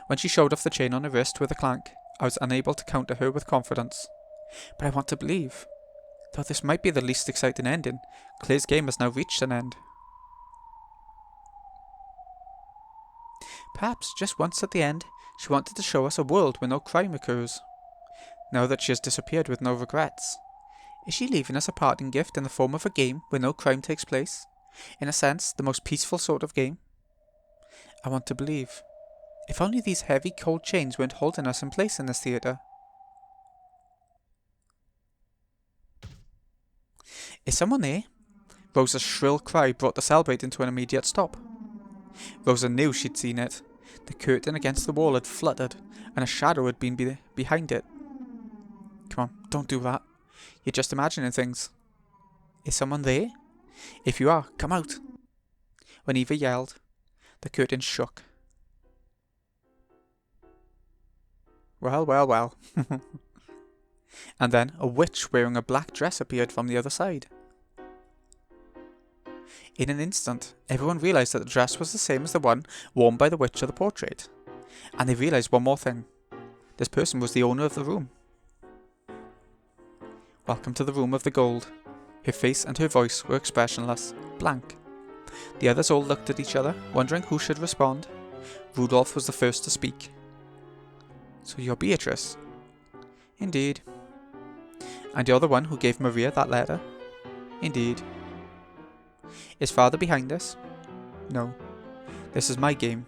When she showed off the chain on her wrist with a clank, I was unable to counter her with confidence. But I want to believe. Though this might be the least exciting ending, Clay's game has now reached an end. Perhaps, just once at the end, she wanted to show us a world where no crime occurs. Now that she has disappeared with no regrets. Is she leaving us a parting gift in the form of a game where no crime takes place? In a sense, the most peaceful sort of game? I want to believe. If only these heavy, cold chains weren't holding us in place in this theatre. Is someone there? Rosa's shrill cry brought the celebrate into an immediate stop. Rosa knew she'd seen it. The curtain against the wall had fluttered, and a shadow had been behind it. Come on, don't do that. You're just imagining things. Is someone there? If you are, come out. When Eva yelled, the curtain shook. Well, well, well. And then a witch wearing a black dress appeared from the other side. In an instant, everyone realised that the dress was the same as the one worn by the witch of the portrait. And they realised one more thing. This person was the owner of the room. Welcome to the room of the gold. Her face and her voice were expressionless, blank. The others all looked at each other, wondering who should respond. Rudolph was the first to speak. So you're Beatrice? Indeed. And you're the one who gave Maria that letter? Indeed. Is Father behind this? No. This is my game.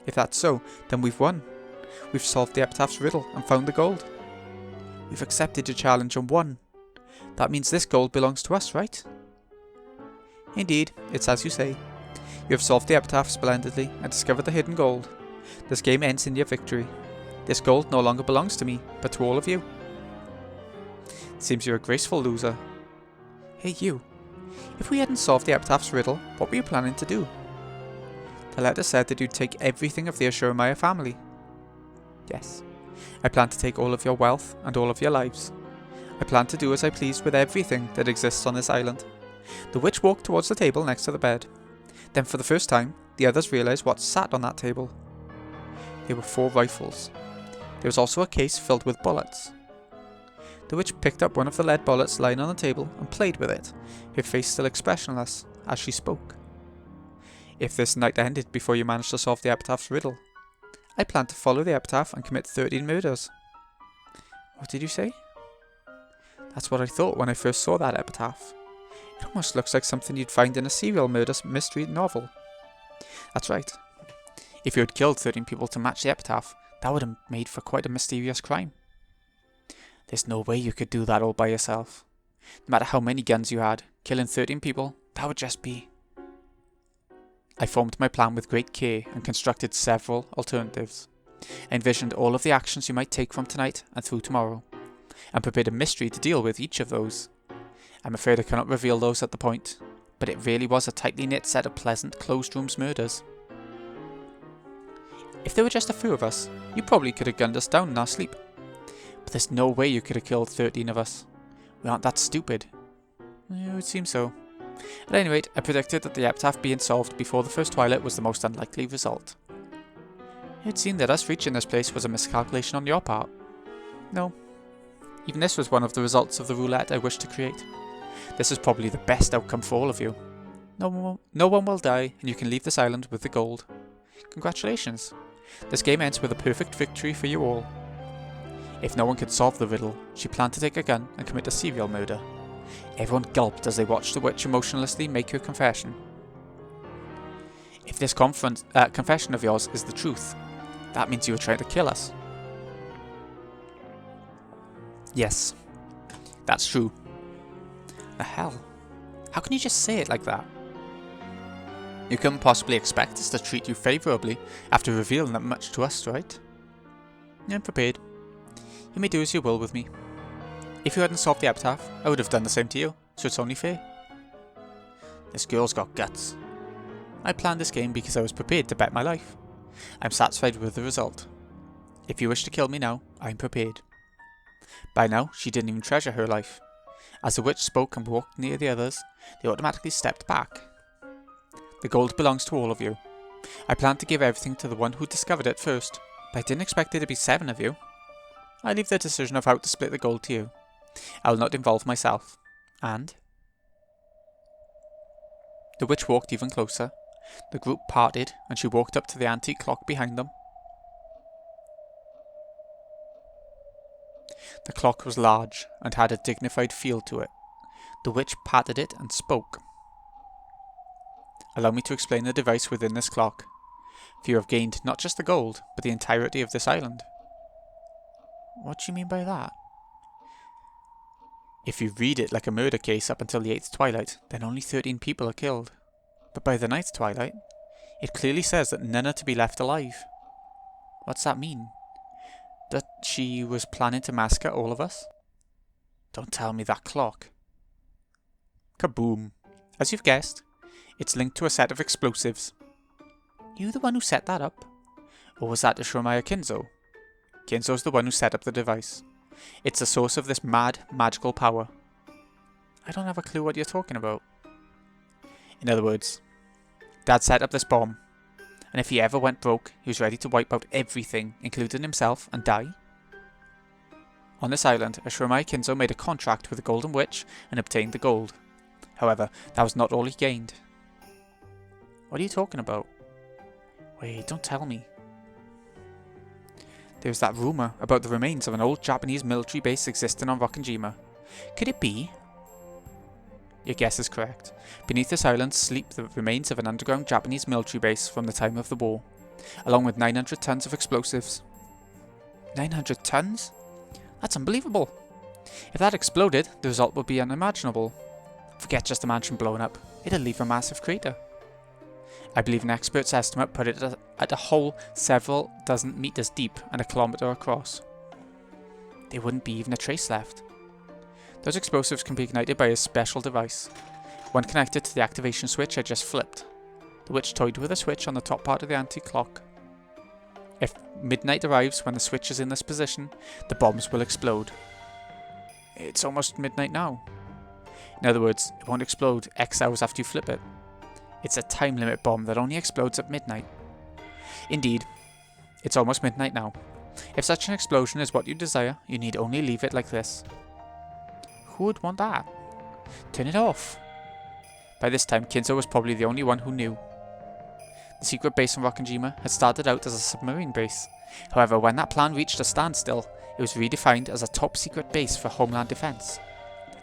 If that's so, then we've won. We've solved the epitaph's riddle and found the gold. We've accepted your challenge and won. That means this gold belongs to us, right? Indeed, it's as you say. You have solved the epitaph splendidly and discovered the hidden gold. This game ends in your victory. This gold no longer belongs to me, but to all of you. It seems you're a graceful loser. Hey you. If we hadn't solved the epitaph's riddle, what were you planning to do? The letter said that you'd take everything of the Ashurmaya family. Yes. I plan to take all of your wealth and all of your lives. I plan to do as I please with everything that exists on this island. The witch walked towards the table next to the bed. Then for the first time, the others realised what sat on that table. There were 4 rifles. There was also a case filled with bullets. The witch picked up one of the lead bullets lying on the table and played with it, her face still expressionless, as she spoke. If this night ended before you managed to solve the epitaph's riddle, I plan to follow the epitaph and commit 13 murders. What did you say? That's what I thought when I first saw that epitaph. It almost looks like something you'd find in a serial murder mystery novel. That's right. If you had killed 13 people to match the epitaph, that would have made for quite a mysterious crime. There's no way you could do that all by yourself. No matter how many guns you had, killing 13 people, that would just be... I formed my plan with great care and constructed several alternatives. I envisioned all of the actions you might take from tonight and through tomorrow, and prepared a mystery to deal with each of those. I'm afraid I cannot reveal those at the point, but it really was a tightly knit set of pleasant, closed rooms murders. If there were just a few of us, you probably could have gunned us down in our sleep. But there's no way you could have killed 13 of us. We aren't that stupid. It would seem so. At any rate, I predicted that the epitaph being solved before the first twilight was the most unlikely result. It seemed that us reaching this place was a miscalculation on your part. No. Even this was one of the results of the roulette I wished to create. This is probably the best outcome for all of you. No one will die, and you can leave this island with the gold. Congratulations. This game ends with a perfect victory for you all. If no one could solve the riddle, she planned to take a gun and commit a serial murder. Everyone gulped as they watched the witch emotionlessly make her confession. If this confession of yours is the truth, that means you were trying to kill us. Yes, that's true. The hell? How can you just say it like that? You couldn't possibly expect us to treat you favourably after revealing that much to us, right? I'm prepared. You may do as you will with me. If you hadn't solved the epitaph, I would have done the same to you, so it's only fair. This girl's got guts. I planned this game because I was prepared to bet my life. I'm satisfied with the result. If you wish to kill me now, I'm prepared. By now, she didn't even treasure her life. As the witch spoke and walked near the others, they automatically stepped back. The gold belongs to all of you. I planned to give everything to the one who discovered it first, but I didn't expect there to be 7 of you. I leave the decision of how to split the gold to you. I will not involve myself. And? The witch walked even closer. The group parted, and she walked up to the antique clock behind them. The clock was large, and had a dignified feel to it. The witch patted it and spoke. Allow me to explain the device within this clock, for you have gained not just the gold, but the entirety of this island. What do you mean by that? If you read it like a murder case up until the 8th twilight, then only 13 people are killed. But by the 9th twilight, it clearly says that none are to be left alive. What's that mean? That she was planning to massacre all of us? Don't tell me that clock. Kaboom. As you've guessed, it's linked to a set of explosives. You the one who set that up? Or was that Ashramaya Kinzo? Kinzo's the one who set up the device. It's the source of this mad, magical power. I don't have a clue what you're talking about. In other words, Dad set up this bomb, and if he ever went broke, he was ready to wipe out everything, including himself, and die. On this island, Ashramaya Kinzo made a contract with the Golden Witch and obtained the gold. However, that was not all he gained. What are you talking about? Wait, don't tell me. There was that rumour about the remains of an old Japanese military base existing on Rokkenjima. Could it be? Your guess is correct. Beneath this island sleep the remains of an underground Japanese military base from the time of the war, along with 900 tons of explosives. 900 tons? That's unbelievable. If that exploded, the result would be unimaginable. Forget just a mansion blowing up. It'll leave a massive crater. I believe an expert's estimate put it at a hole several dozen meters deep and a kilometer across. There wouldn't be even a trace left. Those explosives can be ignited by a special device, one connected to the activation switch I just flipped. The witch toyed with a switch on the top part of the antique clock. If midnight arrives when the switch is in this position, the bombs will explode. It's almost midnight now. In other words, it won't explode X hours after you flip it. It's a time limit bomb that only explodes at midnight. Indeed, it's almost midnight now. If such an explosion is what you desire, you need only leave it like this. Who would want that? Turn it off. By this time, Kinzo was probably the only one who knew. The secret base on Rokkenjima had started out as a submarine base. However, when that plan reached a standstill, it was redefined as a top secret base for homeland defense.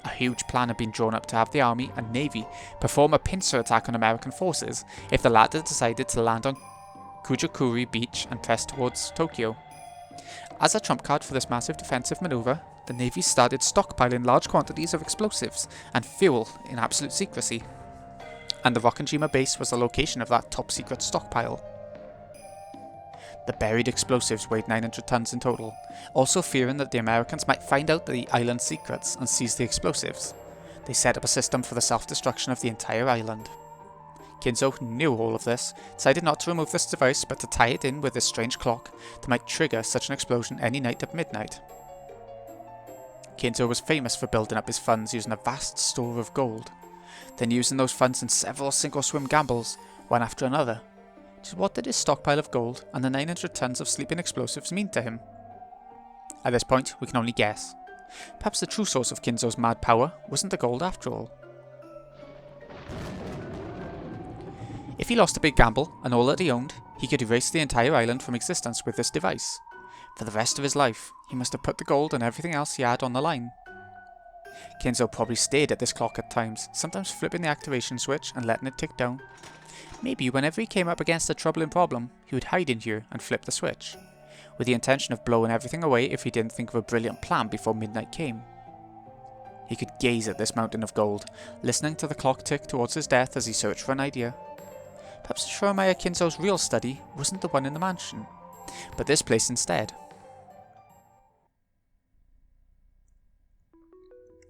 A huge plan had been drawn up to have the army and navy perform a pincer attack on American forces if the latter decided to land on Kujikuri Beach and press towards Tokyo. As a trump card for this massive defensive maneuver, the navy started stockpiling large quantities of explosives and fuel in absolute secrecy. And the Rokkenjima base was the location of that top secret stockpile. The buried explosives weighed 900 tons in total, also fearing that the Americans might find out the island's secrets and seize the explosives. They set up a system for the self-destruction of the entire island. Kinzo, who knew all of this, decided not to remove this device but to tie it in with this strange clock that might trigger such an explosion any night at midnight. Kinzo was famous for building up his funds using a vast store of gold, then using those funds in several single-swim gambles, one after another, Just what did his stockpile of gold and the 900 tons of sleeping explosives mean to him? At this point, we can only guess. Perhaps the true source of Kinzo's mad power wasn't the gold after all. If he lost a big gamble and all that he owned, he could erase the entire island from existence with this device. For the rest of his life, he must have put the gold and everything else he had on the line. Kinzo probably stared at this clock at times, sometimes flipping the activation switch and letting it tick down. Maybe whenever he came up against a troubling problem, he would hide in here and flip the switch, with the intention of blowing everything away if he didn't think of a brilliant plan before midnight came. He could gaze at this mountain of gold, listening to the clock tick towards his death as he searched for an idea. Perhaps Shuromaya Kinzo's real study wasn't the one in the mansion, but this place instead.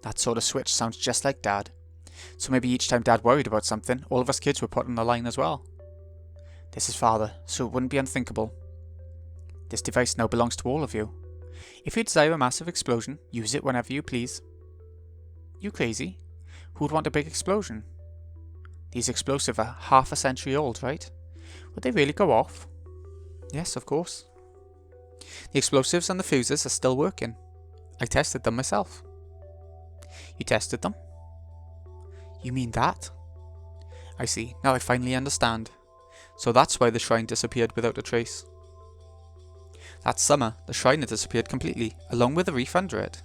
That sort of switch sounds just like Dad. So maybe each time Dad worried about something, all of us kids were put on the line as well. This is Father, so it wouldn't be unthinkable. This device now belongs to all of you. If you desire a massive explosion, use it whenever you please. You crazy? Who would want a big explosion? These explosives are half a century old, right? Would they really go off? Yes, of course. The explosives and the fuses are still working. I tested them myself. You tested them? You mean that? I see, now I finally understand. So that's why the shrine disappeared without a trace. That summer, the shrine had disappeared completely, along with the reef under it.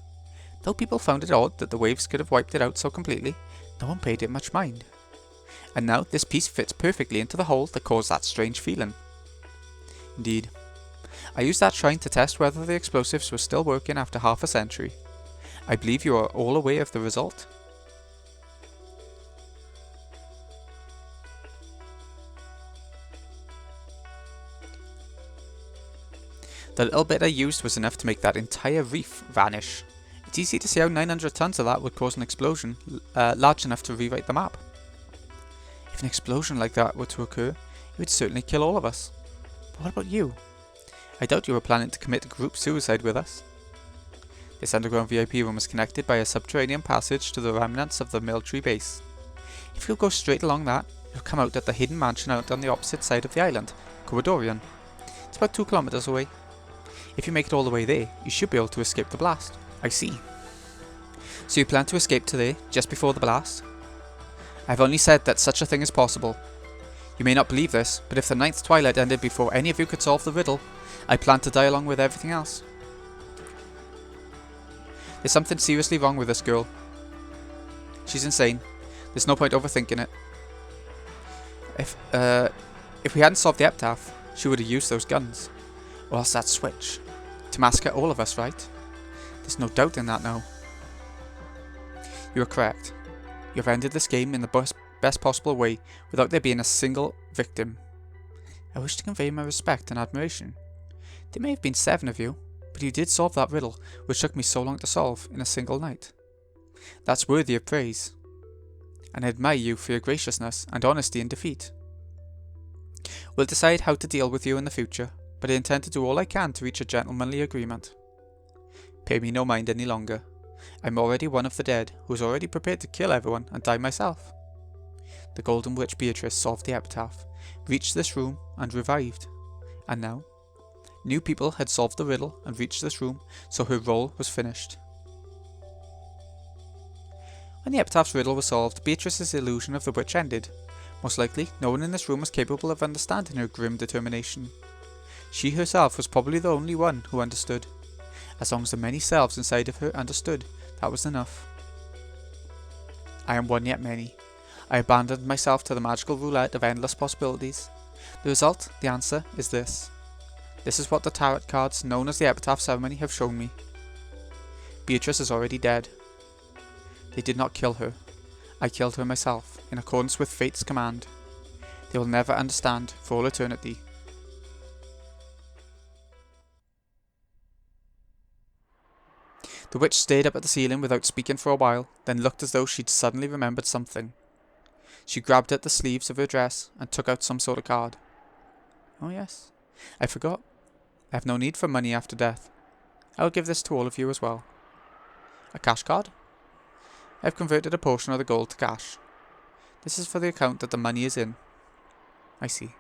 Though people found it odd that the waves could have wiped it out so completely, no one paid it much mind. And now this piece fits perfectly into the hole that caused that strange feeling. Indeed. I used that shrine to test whether the explosives were still working after half a century. I believe you are all aware of the result. The little bit I used was enough to make that entire reef vanish. It's easy to see how 900 tons of that would cause an explosion large enough to rewrite the map. If an explosion like that were to occur, it would certainly kill all of us. But what about you? I doubt you were planning to commit group suicide with us. This underground VIP room is connected by a subterranean passage to the remnants of the military base. If you'll go straight along that, you'll come out at the hidden mansion out on the opposite side of the island, Corridorian. It's about 2 kilometers away. If you make it all the way there, you should be able to escape the blast. I see. So you plan to escape today, just before the blast? I've only said that such a thing is possible. You may not believe this, but if the 9th twilight ended before any of you could solve the riddle, I plan to die along with everything else. There's something seriously wrong with this girl. She's insane. There's no point overthinking it. If we hadn't solved the epitaph, she would have used those guns. Or else that switch. To massacre all of us, right? There's no doubt in that now. You are correct. You have ended this game in the best possible way without there being a single victim. I wish to convey my respect and admiration. There may have been 7 of you, but you did solve that riddle which took me so long to solve in a single night. That's worthy of praise. And I admire you for your graciousness and honesty in defeat. We'll decide how to deal with you in the future, but I intend to do all I can to reach a gentlemanly agreement. Pay me no mind any longer. I'm already one of the dead, who is already prepared to kill everyone and die myself. The Golden Witch Beatrice solved the epitaph, reached this room and revived. And now, new people had solved the riddle and reached this room, so her role was finished. When the epitaph's riddle was solved, Beatrice's illusion of the witch ended. Most likely, no one in this room was capable of understanding her grim determination. She herself was probably the only one who understood. As long as the many selves inside of her understood, that was enough. I am one yet many. I abandoned myself to the magical roulette of endless possibilities. The result, the answer, is this. This is what the tarot cards known as the epitaph ceremony have shown me. Beatrice is already dead. They did not kill her. I killed her myself, in accordance with fate's command. They will never understand for all eternity. The witch stared up at the ceiling without speaking for a while, then looked as though she'd suddenly remembered something. She grabbed at the sleeves of her dress and took out some sort of card. Oh yes, I forgot. I have no need for money after death. I will give this to all of you as well. A cash card? I have converted a portion of the gold to cash. This is for the account that the money is in. I see.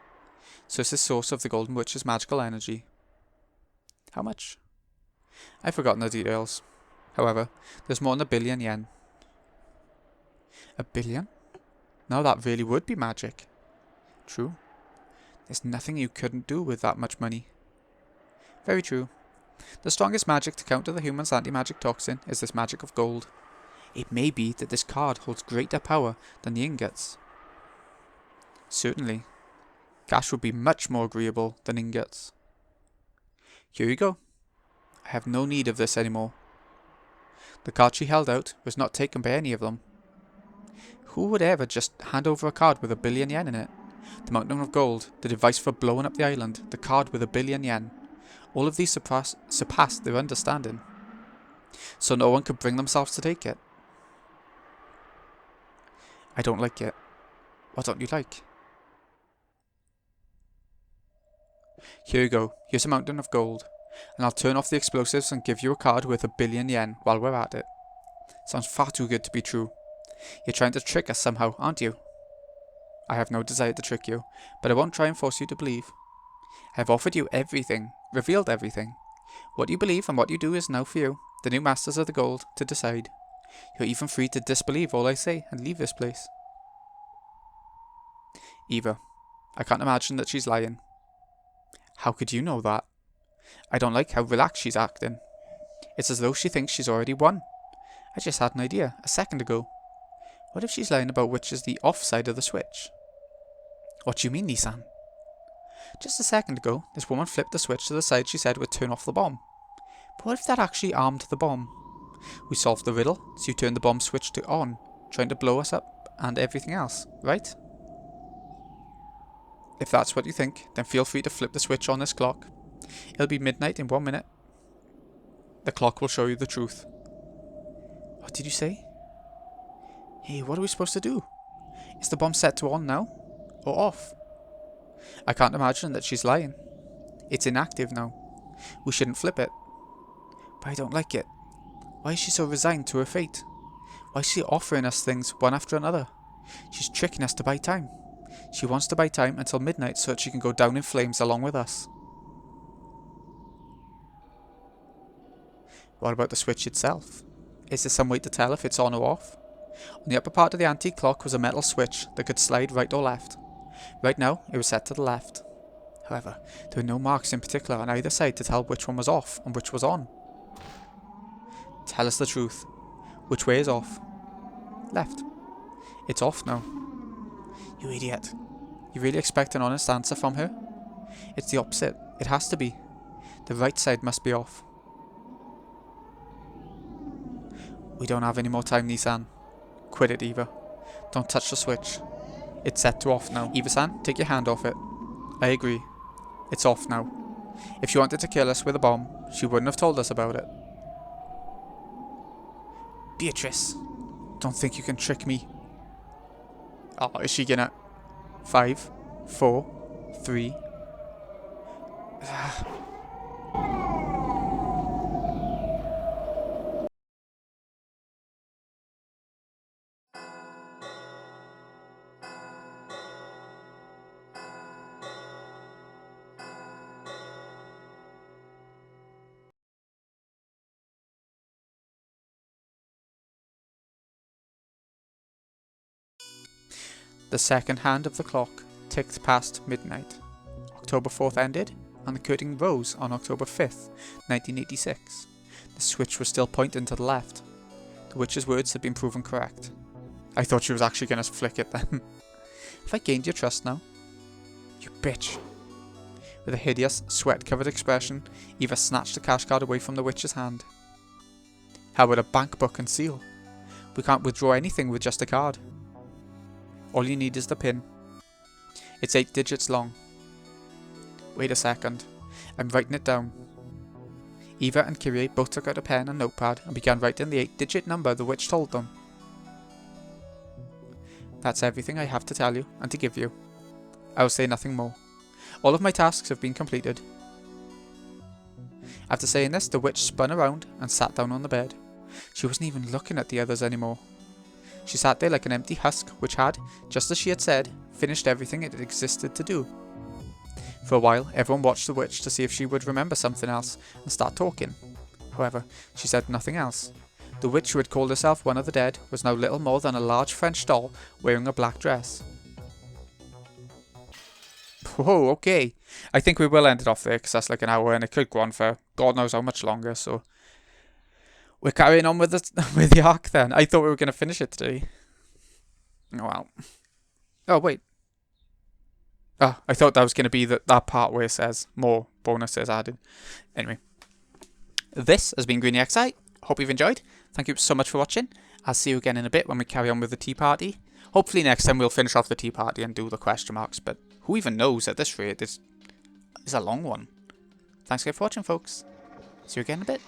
So it's the source of the Golden Witch's magical energy. How much? I've forgotten the details. However, there's more than 1 billion yen. 1 billion? Now that really would be magic. True. There's nothing you couldn't do with that much money. Very true. The strongest magic to counter the human's anti-magic toxin is this magic of gold. It may be that this card holds greater power than the ingots. Certainly. Cash would be much more agreeable than ingots. Here you go. I have no need of this anymore. The card she held out was not taken by any of them. Who would ever just hand over a card with 1 billion yen in it? The mountain of gold, the device for blowing up the island, the card with 1 billion yen. All of these surpassed their understanding. So no one could bring themselves to take it. I don't like it. What don't you like? Here you go. Here's a mountain of gold. And I'll turn off the explosives and give you a card worth 1 billion yen while we're at it. Sounds far too good to be true. You're trying to trick us somehow, aren't you? I have no desire to trick you, but I won't try and force you to believe. I have offered you everything, revealed everything. What you believe and what you do is now for you, the new masters of the gold, to decide. You're even free to disbelieve all I say and leave this place. Eva, I can't imagine that she's lying. How could you know that? I don't like how relaxed she's acting. It's as though she thinks she's already won. I just had an idea, a second ago. What if she's lying about which is the off side of the switch? What do you mean, Nissan? Just a second ago, this woman flipped the switch to the side she said would turn off the bomb. But what if that actually armed the bomb? We solved the riddle, so you turned the bomb switch to on, trying to blow us up and everything else, right? If that's what you think, then feel free to flip the switch on this clock. It'll be midnight in 1 minute. The clock will show you the truth. What did you say? Hey, what are we supposed to do? Is the bomb set to on now? Or off? I can't imagine that she's lying. It's inactive now. We shouldn't flip it. But I don't like it. Why is she so resigned to her fate? Why is she offering us things one after another? She's tricking us to buy time. She wants to buy time until midnight so that she can go down in flames along with us. What about the switch itself? Is there some way to tell if it's on or off? On the upper part of the antique clock was a metal switch that could slide right or left. Right now, it was set to the left. However, there were no marks in particular on either side to tell which one was off and which was on. Tell us the truth. Which way is off? Left. It's off now. You idiot. You really expect an honest answer from her? It's the opposite. It has to be. The right side must be off. We don't have any more time, Nissan. Quit it, Eva. Don't touch the switch. It's set to off now. Eva-san, take your hand off it. I agree. It's off now. If she wanted to kill us with a bomb, she wouldn't have told us about it. Beatrice, don't think you can trick me. Oh, is she gonna... 5, 4, 3... The second hand of the clock ticked past midnight. October 4th ended, and the curtain rose on October 5th, 1986. The switch was still pointing to the left. The witch's words had been proven correct. I thought she was actually going to flick it then. Have I gained your trust now? You bitch. With a hideous, sweat-covered expression, Eva snatched the cash card away from the witch's hand. How about a bank book and seal? We can't withdraw anything with just a card. All you need is the pin. It's 8 digits long. Wait a second. I'm writing it down. Eva and Kyrie both took out a pen and notepad and began writing the 8-digit number the witch told them. That's everything I have to tell you and to give you. I will say nothing more. All of my tasks have been completed. After saying this, the witch spun around and sat down on the bed. She wasn't even looking at the others anymore. She sat there like an empty husk which had, just as she had said, finished everything it existed to do. For a while, everyone watched the witch to see if she would remember something else and start talking. However, she said nothing else. The witch who had called herself one of the dead was now little more than a large French doll wearing a black dress. Whoa, okay. I think we will end it off there because that's like an hour and it could go on for God knows how much longer, so we're carrying on with the arc then. I thought we were going to finish it today. Oh well. Oh wait. Oh, I thought that was going to be that part where it says more bonuses added. Anyway. This has been Greeny XI. Hope you've enjoyed. Thank you so much for watching. I'll see you again in a bit when we carry on with the tea party. Hopefully next time we'll finish off the tea party and do the question marks, but who even knows at this rate? It's a long one. Thanks again for watching, folks. See you again in a bit.